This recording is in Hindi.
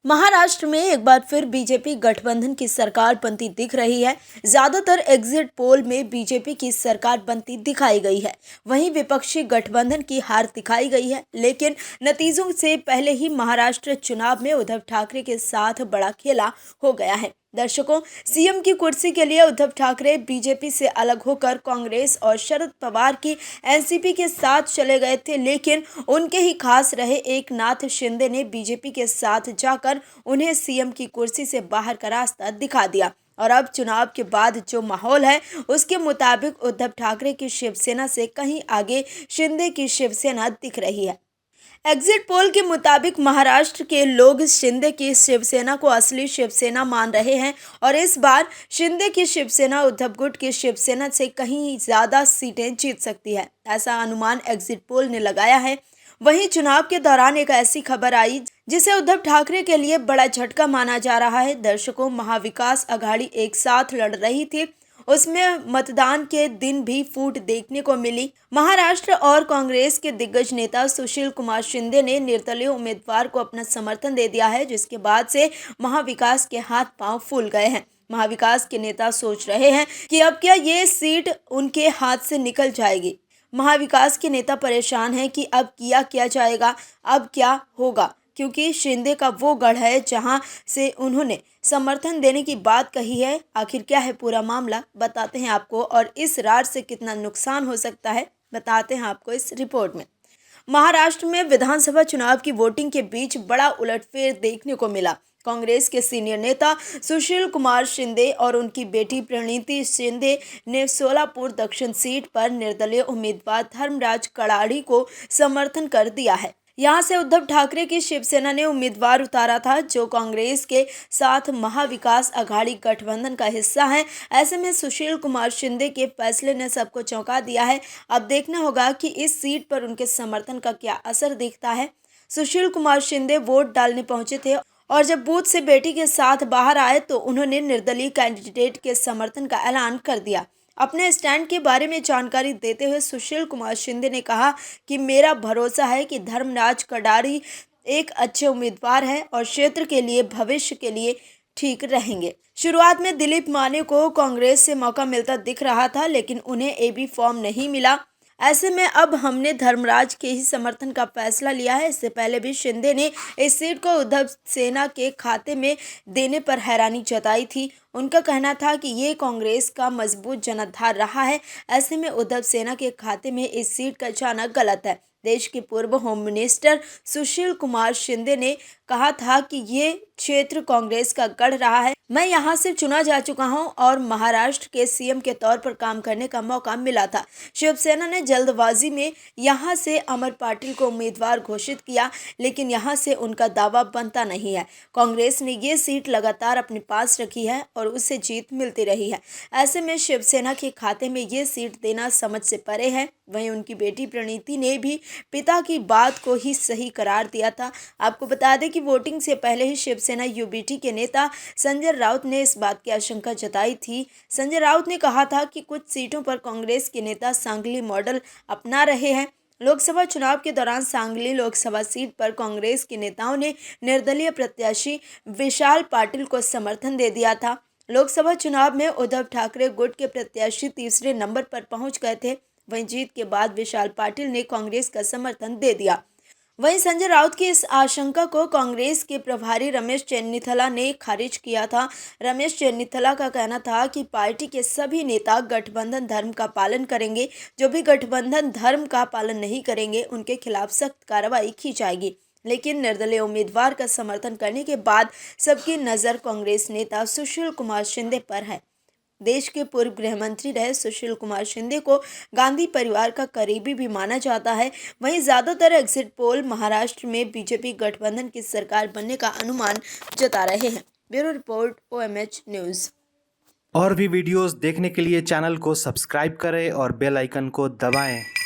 महाराष्ट्र में एक बार फिर बीजेपी गठबंधन की सरकार बनती दिख रही है। ज्यादातर एग्जिट पोल में बीजेपी की सरकार बनती दिखाई गई है। वहीं विपक्षी गठबंधन की हार दिखाई गई है। लेकिन नतीजों से पहले ही महाराष्ट्र चुनाव में उद्धव ठाकरे के साथ बड़ा खेला हो गया है। दर्शकों, सीएम की कुर्सी के लिए उद्धव ठाकरे बीजेपी से अलग होकर कांग्रेस और शरद पवार की एनसीपी के साथ चले गए थे, लेकिन उनके ही खास रहे एकनाथ शिंदे ने बीजेपी के साथ जाकर उन्हें सीएम की कुर्सी से बाहर का रास्ता दिखा दिया। और अब चुनाव के बाद जो माहौल है उसके मुताबिक उद्धव ठाकरे की शिवसेना से कहीं आगे शिंदे की शिवसेना दिख रही है। एग्जिट पोल के मुताबिक महाराष्ट्र के लोग शिंदे की शिवसेना को असली शिवसेना मान रहे हैं और इस बार शिंदे की शिवसेना उद्धव गुट की शिवसेना से कहीं ज्यादा सीटें जीत सकती है, ऐसा अनुमान एग्जिट पोल ने लगाया है। वहीं चुनाव के दौरान एक ऐसी खबर आई जिसे उद्धव ठाकरे के लिए बड़ा झटका माना जा रहा है। दर्शकों, महाविकास अघाड़ी एक साथ लड़ रही थी, उसमें मतदान के दिन भी फूट देखने को मिली। महाराष्ट्र और कांग्रेस के दिग्गज नेता सुशील कुमार शिंदे ने निर्दलीय उम्मीदवार को अपना समर्थन दे दिया है, जिसके बाद से महाविकास के हाथ पांव फूल गए हैं। महाविकास के नेता सोच रहे हैं कि अब क्या ये सीट उनके हाथ से निकल जाएगी। महाविकास के नेता परेशान हैं कि अब किया क्या जाएगा, अब क्या होगा, क्योंकि शिंदे का वो गढ़ है जहां से उन्होंने समर्थन देने की बात कही है। आखिर क्या है पूरा मामला, बताते हैं आपको, और इस रार से कितना नुकसान हो सकता है बताते हैं आपको इस रिपोर्ट में। महाराष्ट्र में विधानसभा चुनाव की वोटिंग के बीच बड़ा उलटफेर देखने को मिला। कांग्रेस के सीनियर नेता सुशील कुमार शिंदे और उनकी बेटी प्रणीति शिंदे ने सोलापुर दक्षिण सीट पर निर्दलीय उम्मीदवार धर्मराज कड़ाड़ी को समर्थन कर दिया है। यहां से उद्धव ठाकरे की शिवसेना ने उम्मीदवार उतारा था जो कांग्रेस के साथ महाविकास अघाड़ी गठबंधन का हिस्सा है। ऐसे में सुशील कुमार शिंदे के फैसले ने सबको चौंका दिया है। अब देखना होगा कि इस सीट पर उनके समर्थन का क्या असर दिखता है। सुशील कुमार शिंदे वोट डालने पहुंचे थे और जब बूथ से बेटी के साथ बाहर आए तो उन्होंने निर्दलीय कैंडिडेट के समर्थन का ऐलान कर दिया। अपने स्टैंड के बारे में जानकारी देते हुए सुशील कुमार शिंदे ने कहा कि मेरा भरोसा है कि धर्मराज कड़ाड़ी एक अच्छे उम्मीदवार हैं और क्षेत्र के लिए भविष्य के लिए ठीक रहेंगे। शुरुआत में दिलीप माने को कांग्रेस से मौका मिलता दिख रहा था, लेकिन उन्हें एबी फॉर्म नहीं मिला। ऐसे में अब हमने धर्मराज के ही समर्थन का फैसला लिया है। इससे पहले भी शिंदे ने इस सीट को उद्धव सेना के खाते में देने पर हैरानी जताई थी। उनका कहना था कि ये कांग्रेस का मजबूत जनाधार रहा है। ऐसे में उद्धव सेना के खाते में इस सीट का जाना गलत है। देश के पूर्व होम मिनिस्टर सुशील कुमार शिंदे ने कहा था कि ये क्षेत्र कांग्रेस का गढ़ रहा है। मैं यहाँ से चुना जा चुका हूँ और महाराष्ट्र के सीएम के तौर पर काम करने का मौका मिला था। शिवसेना ने जल्दबाजी में यहाँ से अमर पाटिल को उम्मीदवार घोषित किया, लेकिन यहाँ से उनका दावा बनता नहीं है। कांग्रेस ने ये सीट लगातार अपने पास रखी है और उससे जीत मिलती रही है। ऐसे में शिवसेना के खाते में ये सीट देना समझ से परे है। वहीं उनकी बेटी प्रणीति ने भी पिता की बात को ही सही करार दिया था। आपको बता दें कि वोटिंग से पहले ही शिवसेना यूबीटी के नेता संजय राउत ने इस बात की आशंका जताई थी। संजय राउत ने कहा था कि कुछ सीटों पर कांग्रेस के नेता सांगली मॉडल अपना रहे हैं। लोकसभा चुनाव के दौरान सांगली लोकसभा सीट पर कांग्रेस के नेताओं ने निर्दलीय प्रत्याशी विशाल पाटिल को समर्थन दे दिया था। लोकसभा चुनाव में उद्धव ठाकरे गुट के प्रत्याशी तीसरे नंबर पर पहुंच गए थे। वहीं जीत के बाद विशाल पाटिल ने कांग्रेस का समर्थन दे दिया। वहीं संजय राउत की इस आशंका को कांग्रेस के प्रभारी रमेश चेन्नीथला ने खारिज किया था। रमेश चेन्नीथला का कहना था कि पार्टी के सभी नेता गठबंधन धर्म का पालन करेंगे। जो भी गठबंधन धर्म का पालन नहीं करेंगे उनके खिलाफ सख्त कार्रवाई की जाएगी। लेकिन निर्दलीय उम्मीदवार का समर्थन करने के बाद सबकी नज़र कांग्रेस नेता सुशील कुमार शिंदे पर है। देश के पूर्व गृह मंत्री रहे सुशील कुमार शिंदे को गांधी परिवार का करीबी भी माना जाता है। वहीं ज़्यादातर एग्जिट पोल महाराष्ट्र में बीजेपी गठबंधन की सरकार बनने का अनुमान जता रहे हैं। Bureau report, OMH news. और भी वीडियोस देखने के लिए चैनल को सब्सक्राइब करें और बेल आइकन को दबाएं।